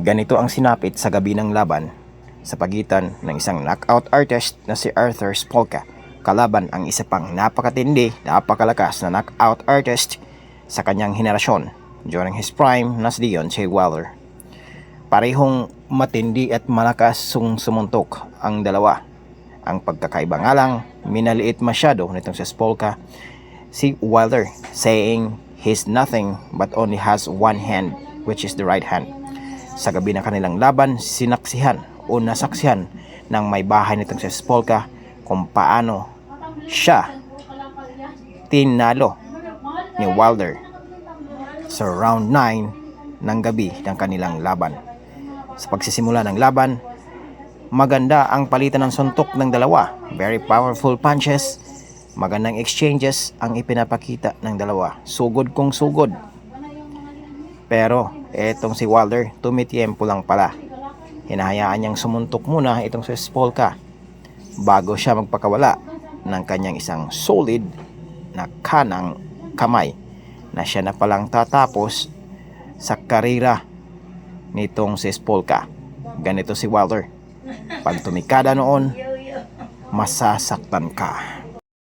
Ganito ang sinapit sa gabi ng laban sa pagitan ng isang knockout artist na si Arthur Spolka kalaban ang isa pang napakatindi, napakalakas na knockout artist sa kanyang henerasyon during his prime na si Deontay Wilder. Parehong matindi at malakas sumuntok ang dalawa. Ang pagkakaiba nga lang, minaliit masyado nitong si Spolka si Wilder, saying he's nothing but only has one hand, which is the right hand. Sa gabi ng kanilang laban, sinaksihan o nasaksihan ng may bahay nitong si Spolka kung paano siya tinalo ni Wilder sa round 9 ng gabi ng kanilang laban. Sa pagsisimula ng laban, maganda ang palitan ng suntok ng dalawa. Very powerful punches, magandang exchanges ang ipinapakita ng dalawa. Sugod kung sugod. Pero etong si Wilder, tumitiempo lang pala. Hinahayaan niyang sumuntok muna itong si Spolka bago siya magpakawala ng kanyang isang solid na kanang kamay na siya na palang tatapos sa karera nitong si Spolka. Ganito si Wilder, pag tumikada noon, masasaktan ka.